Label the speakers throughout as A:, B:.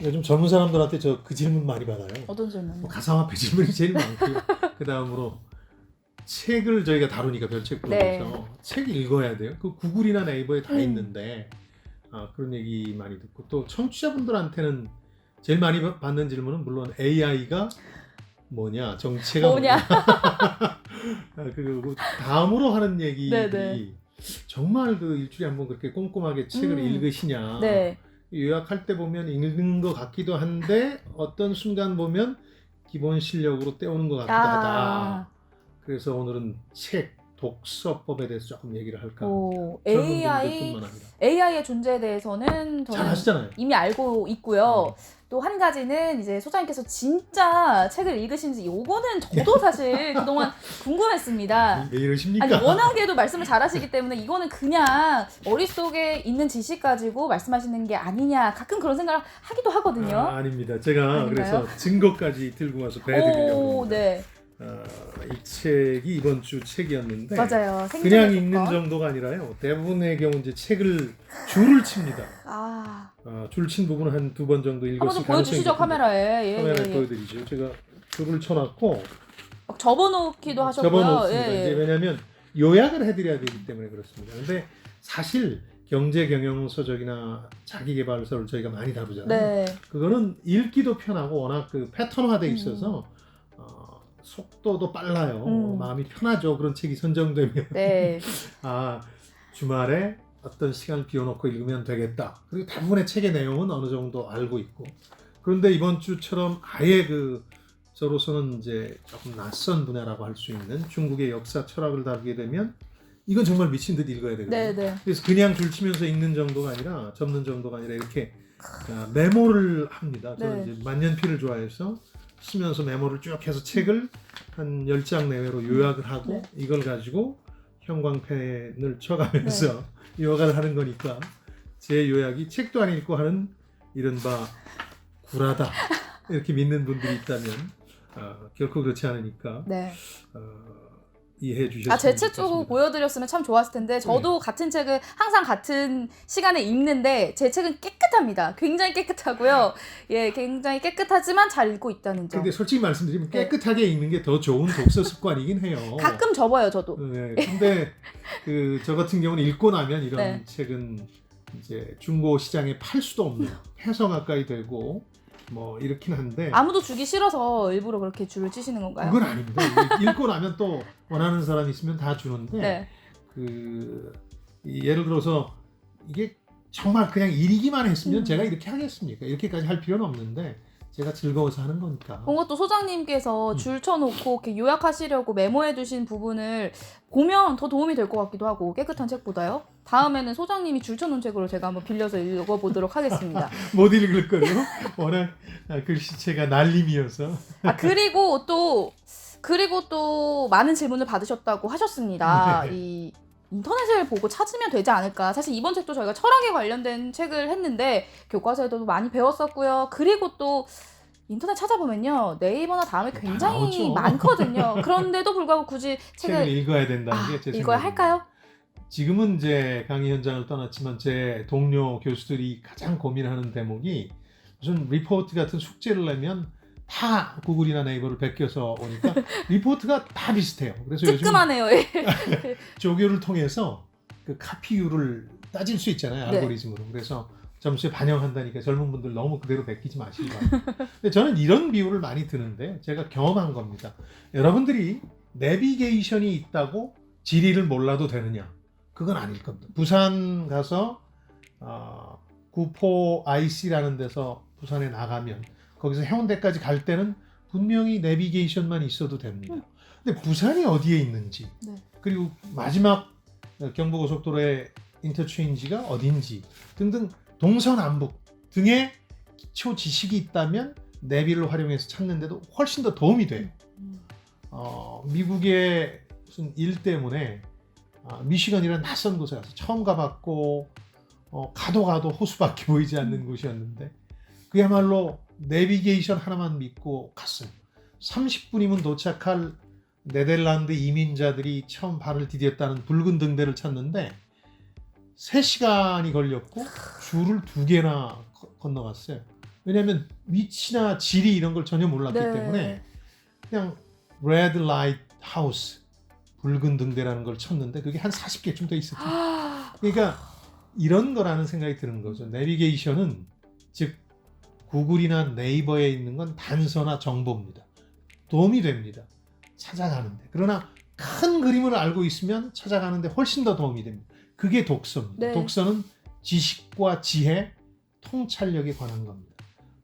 A: 요즘 젊은 사람들한테 그 질문 많이 받아요.
B: 어떤 질문요?
A: 가상화폐 질문이 제일 많고요. 그 다음으로 책을 저희가 다루니까 별책 프로그램에서
B: 네.
A: 책 읽어야 돼요. 그 구글이나 네이버에 다
B: 음.
A: 있는데 그런 얘기 많이 듣고 또 청취자분들한테는 제일 많이 받는 질문은 물론 AI가 뭐냐, 정체가
B: 뭐냐.
A: 그리고 다음으로 하는 얘기들이
B: 네네.
A: 정말 그 일주일에 한번 그렇게 꼼꼼하게 책을 읽으시냐.
B: 네.
A: 요약할 때 보면 읽는 것 같기도 한데 어떤 순간 보면 기본 실력으로 때우는 것 같기도 하다. 그래서 오늘은 책, 독서법에 대해서 조금 얘기를 할까. 젊은 분들뿐만 아니라.
B: AI의 존재에 대해서는
A: 잘
B: 저는
A: 아시잖아요.
B: 이미 알고 있고요. 또 한 가지는 이제 소장님께서 진짜 책을 읽으신지 요거는 저도 사실 그동안 궁금했습니다.
A: 왜 이러십니까?
B: 아니 워낙에도 말씀을 잘하시기 때문에 이거는 그냥 머릿속에 있는 지식 가지고 말씀하시는 게 아니냐 가끔 그런 생각을 하기도 하거든요.
A: 아닙니다. 제가
B: 아닌가요?
A: 그래서 증거까지 들고 와서 배워드리려고 합니다.
B: 네.
A: 이 책이 이번 주 책이었는데
B: 맞아요.
A: 그냥 읽는 정도가 아니라요. 대부분의 경우 이제 책을 줄을 칩니다. 줄 친 부분은 한 2번 정도 읽었을
B: 한번 좀 보여주시죠 카메라에.
A: 카메라에 보여드리죠. 제가 줄을 쳐놨고
B: 막 접어놓기도 하셨고요.
A: 접어놓습니다. 이제 왜냐하면 요약을 해드려야 되기 때문에 그렇습니다. 근데 사실 경제 경영 서적이나 자기계발서를 저희가 많이 다루잖아요.
B: 네.
A: 그거는 읽기도 편하고 워낙 그 패턴화돼 있어서 속도도 빨라요. 마음이 편하죠. 그런 책이 선정되면.
B: 네.
A: 주말에 어떤 시간을 비워놓고 읽으면 되겠다. 그리고 대부분의 책의 내용은 어느 정도 알고 있고. 그런데 이번 주처럼 아예 저로서는 이제 조금 낯선 분야라고 할 수 있는 중국의 역사 철학을 다루게 되면 이건 정말 미친 듯 읽어야 되거든요.
B: 네네.
A: 그래서 그냥 줄치면서 읽는 정도가 아니라 접는 정도가 아니라 이렇게 메모를 합니다. 저는 이제 만년필을 좋아해서 쓰면서 메모를 쭉 해서 책을 한 10장 내외로 요약을 하고 이걸 가지고 형광펜을 쳐가면서 요약을 하는 거니까 제 요약이 책도 안 읽고 하는 이른바 구라다 이렇게 믿는 분들이 있다면 결코 그렇지 않으니까 이해해 주셨으면
B: 제 책 쪽 보여드렸으면 참 좋았을 텐데 저도 같은 책을 항상 같은 시간에 읽는데 제 책은 깨끗합니다. 굉장히 깨끗하고요. 굉장히 깨끗하지만 잘 읽고 있다는 점.
A: 근데 솔직히 말씀드리면 깨끗하게 읽는 게 더 좋은 독서 습관이긴 해요.
B: 가끔 접어요 저도.
A: 근데 저 같은 경우는 읽고 나면 이런 책은 이제 중고 시장에 팔 수도 없는 폐서 가까이 되고 뭐 이렇긴 한데
B: 아무도 주기 싫어서 일부러 그렇게 줄을 치시는 건가요?
A: 그건 아닙니다. 읽고 나면 또 원하는 사람이 있으면 다 주는데 예를 들어서 이게 정말 그냥 읽기만 했으면 제가 이렇게 하겠습니까? 이렇게까지 할 필요는 없는데 제가 즐거워서 하는 거니까.
B: 그것도 소장님께서 줄 쳐놓고 이렇게 요약하시려고 메모해 두신 부분을 보면 더 도움이 될 것 같기도 하고 깨끗한 책보다요. 다음에는 소장님이 줄 쳐놓은 책으로 제가 한번 빌려서 읽어보도록 하겠습니다.
A: 못 읽을 거요. 워낙 글씨체가 날림이어서.
B: 그리고 또 많은 질문을 받으셨다고 하셨습니다. 이 인터넷을 보고 찾으면 되지 않을까. 사실 이번 책도 저희가 철학에 관련된 책을 했는데 교과서에도 많이 배웠었고요. 그리고 또 인터넷 찾아보면요. 네이버나 다음에 굉장히 많거든요. 그런데도 불구하고 굳이
A: 책을 읽어야 된다는 게 제 생각입니다.
B: 읽어야 할까요?
A: 지금은 이제 강의 현장을 떠났지만 제 동료 교수들이 가장 고민하는 대목이 무슨 리포트 같은 숙제를 내면 다 구글이나 네이버를 베껴서 오니까 리포트가 다 비슷해요. 그래서
B: 뜨끔하네요.
A: 조교를 통해서 그 카피율을 따질 수 있잖아요. 알고리즘으로. 그래서 점수에 반영한다니까 젊은 분들 너무 그대로 베끼지 마시기 바랍니다. 근데 저는 이런 비유를 많이 드는데 제가 경험한 겁니다. 여러분들이 내비게이션이 있다고 지리를 몰라도 되느냐? 그건 아닐 겁니다. 부산 가서 구포 IC라는 데서 부산에 나가면 거기서 해운대까지 갈 때는 분명히 내비게이션만 있어도 됩니다. 근데 부산이 어디에 있는지 그리고 마지막 경부고속도로의 인터체인지가 어딘지 등등 동서남북 등의 기초 지식이 있다면 내비를 활용해서 찾는데도 훨씬 더 도움이 돼요. 미국의 무슨 일 때문에 미시건이라는 낯선 곳에 가서 처음 가봤고 가도 호수밖에 보이지 않는 곳이었는데 그야말로 내비게이션 하나만 믿고 갔어요. 30분이면 도착할 네덜란드 이민자들이 처음 발을 디뎠다는 붉은 등대를 찾는데 3시간이 걸렸고 줄을 2개나 건너갔어요. 왜냐하면 위치나 지리 이런 걸 전혀 몰랐기
B: 네.
A: 때문에 그냥 Red Light House 붉은 등대라는 걸 쳤는데 그게 한 40개쯤 더 있었죠. 그러니까 이런 거라는 생각이 드는 거죠. 내비게이션은 즉 구글이나 네이버에 있는 건 단서나 정보입니다. 도움이 됩니다. 찾아가는데. 그러나 큰 그림을 알고 있으면 찾아가는데 훨씬 더 도움이 됩니다. 그게 독서입니다.
B: 네.
A: 독서는 지식과 지혜, 통찰력에 관한 겁니다.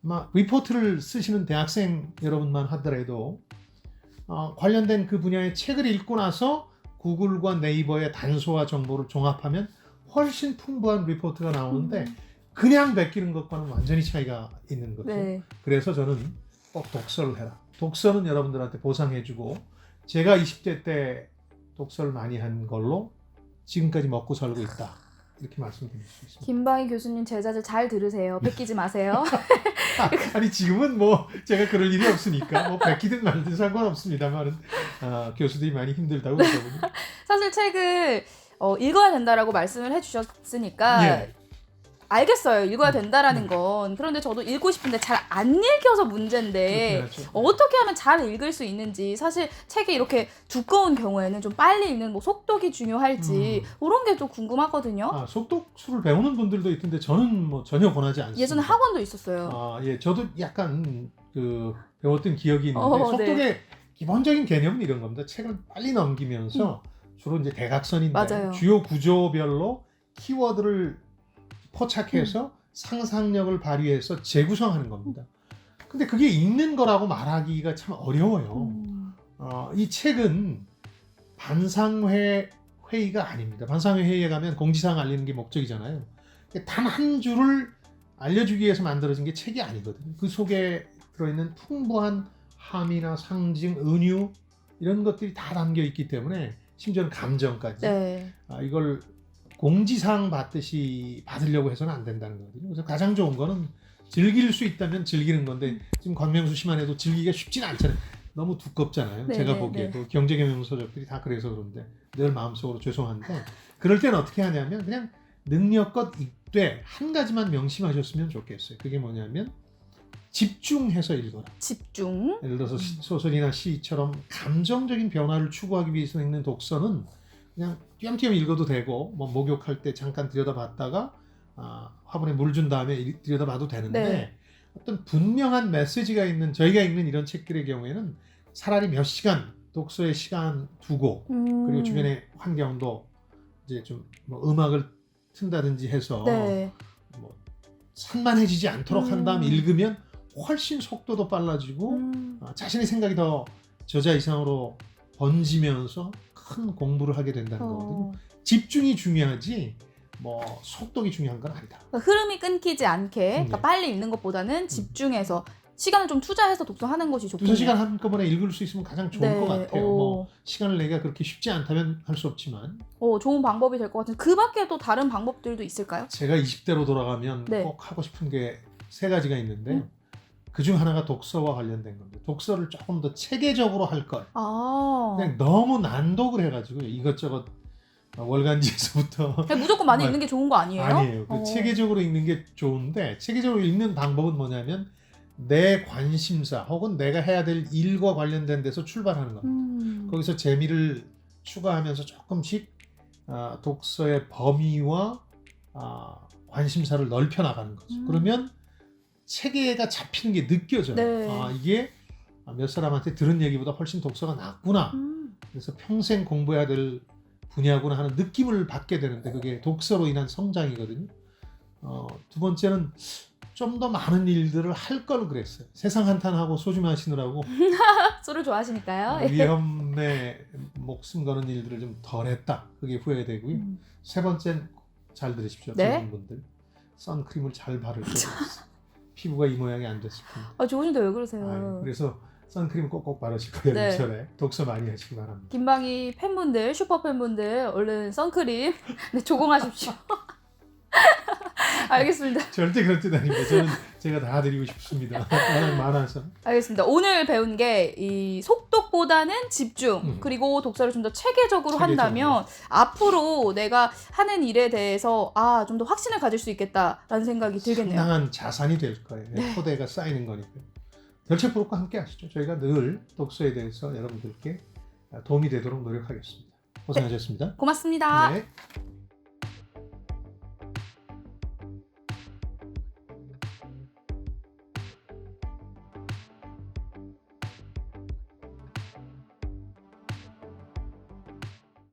A: 아마 리포트를 쓰시는 대학생 여러분만 하더라도 관련된 그 분야의 책을 읽고 나서 구글과 네이버의 단서와 정보를 종합하면 훨씬 풍부한 리포트가 나오는데 그냥 베끼는 것과는 완전히 차이가 있는 거죠.
B: 네.
A: 그래서 저는 꼭 독서를 해라. 독서는 여러분들한테 보상해주고 제가 20대 때 독서를 많이 한 걸로 지금까지 먹고 살고 있다. 이렇게 말씀드릴 수 있습니다.
B: 김방희 교수님 제자들 잘 들으세요. 베끼지 마세요.
A: 아니 지금은 뭐 제가 그럴 일이 없으니까 뭐 베끼든 말든 상관없습니다만 교수들이 많이 힘들다고 그러거든요.
B: 사실 책을 읽어야 된다라고 말씀을 해주셨으니까
A: 예.
B: 알겠어요. 읽어야 된다라는 건. 그런데 저도 읽고 싶은데 잘 안 읽혀서 문제인데
A: 그렇긴 하죠.
B: 어떻게 하면 잘 읽을 수 있는지 사실 책이 이렇게 두꺼운 경우에는 좀 빨리 읽는 뭐 속독이 중요할지 그런 게 좀 궁금하거든요.
A: 속독수를 배우는 분들도 있던데 저는 뭐 전혀 권하지 않습니다.
B: 예전에 학원도 있었어요.
A: 예, 저도 약간 그 배웠던 기억이 있는데 속독의
B: 네.
A: 기본적인 개념은 이런 겁니다. 책을 빨리 넘기면서 주로 이제 대각선인데
B: 맞아요.
A: 주요 구조별로 키워드를 포착해서 상상력을 발휘해서 재구성하는 겁니다. 근데 그게 읽는 거라고 말하기가 참 어려워요. 이 책은 반상회의가 아닙니다. 반상회의에 가면 공지사항 알리는 게 목적이잖아요. 단 한 줄을 알려주기 위해서 만들어진 게 책이 아니거든요. 그 속에 들어있는 풍부한 함의나 상징, 은유 이런 것들이 다 담겨 있기 때문에 심지어는 감정까지
B: 네.
A: 이걸 공지사항 받듯이 받으려고 해서는 안 된다는 거거든요. 그래서 가장 좋은 거는 즐길 수 있다면 즐기는 건데 지금 광명수 씨만 해도 즐기기가 쉽지는 않잖아요. 너무 두껍잖아요.
B: 네,
A: 제가
B: 네,
A: 보기에도 경제경영서적들이 다 그래서 그런데 늘 마음속으로 죄송한데 그럴 때는 어떻게 하냐면 그냥 능력껏 읽되 한 가지만 명심하셨으면 좋겠어요. 그게 뭐냐면 집중해서 읽어라.
B: 집중.
A: 예를 들어서 소설이나 시처럼 감정적인 변화를 추구하기 위해서 읽는 독서는 그냥 띄엄띄엄 읽어도 되고 뭐 목욕할 때 잠깐 들여다봤다가 화분에 물 준 다음에 들여다봐도 되는데
B: 네.
A: 어떤 분명한 메시지가 있는 저희가 읽는 이런 책들의 경우에는 차라리 몇 시간 독서의 시간 두고 그리고 주변의 환경도 이제 좀 뭐 음악을 튼다든지 해서
B: 네.
A: 뭐 산만해지지 않도록 한 다음에 읽으면 훨씬 속도도 빨라지고 자신의 생각이 더 저자 이상으로 번지면서 큰 공부를 하게 된다는 거거든요. 집중이 중요하지 뭐 속독이 중요한 건 아니다.
B: 그러니까 흐름이 끊기지 않게 그러니까
A: 네.
B: 빨리 읽는 것보다는 집중해서 시간을 좀 투자해서 독서하는 것이 좋겠네요.
A: 두세 시간 한꺼번에 읽을 수 있으면 가장 좋을
B: 네.
A: 것 같아요. 뭐 시간을 내기가 그렇게 쉽지 않다면 할 수 없지만
B: 좋은 방법이 될 것 같은데 그 밖에 또 다른 방법들도 있을까요?
A: 제가 20대로 돌아가면
B: 네.
A: 꼭 하고 싶은 게 3가지가 있는데 그중 하나가 독서와 관련된 겁니다. 독서를 조금 더 체계적으로 할 걸. 그냥 너무 난독을 해가지고 이것저것 월간지에서부터
B: 그냥 무조건 많이 읽는 게 좋은 거 아니에요?
A: 아니에요. 그 체계적으로 읽는 게 좋은데 체계적으로 읽는 방법은 뭐냐면 내 관심사 혹은 내가 해야 될 일과 관련된 데서 출발하는 겁니다. 거기서 재미를 추가하면서 조금씩 독서의 범위와 관심사를 넓혀 나가는 거죠. 그러면 체계가 잡히는 게 느껴져요.
B: 네.
A: 이게 몇 사람한테 들은 얘기보다 훨씬 독서가 낫구나. 그래서 평생 공부해야 될 분야구나 하는 느낌을 받게 되는데 그게 독서로 인한 성장이거든요. 두 번째는 좀 더 많은 일들을 할 걸 그랬어요. 세상 한탄하고 소주 마시느라고
B: 술을 좋아하시니까요.
A: 위험에 목숨 거는 일들을 좀 덜 했다. 그게 후회되고요. 세 번째는 잘 들으십시오.
B: 네?
A: 젊은 분들. 선크림을 잘 바를 걸 그랬어요. 피부가 이 모양이 안 됐을 뿐.
B: 좋으신데 왜 그러세요?
A: 그래서 선크림 꼭꼭 바르시고 여름철에 독서 많이 하시기 바랍니다.
B: 김방희 팬분들, 슈퍼 팬분들 얼른 선크림 조공하십시오. 알겠습니다.
A: 절대 그런 뜻 아닙니다. 저는 제가 다 드리고 싶습니다. 워낙 많아서.
B: 알겠습니다. 오늘 배운 게 이 속독보다는 집중 그리고 독서를 좀 더 체계적으로 한다면 앞으로 내가 하는 일에 대해서 좀 더 확신을 가질 수 있겠다라는 생각이 들겠네요.
A: 상당한 자산이 될 거예요.
B: 네.
A: 토대가 쌓이는 거니까요. 별책부록과 함께 하시죠. 저희가 늘 독서에 대해서 여러분들께 도움이 되도록 노력하겠습니다. 고생하셨습니다.
B: 고맙습니다.
A: 네.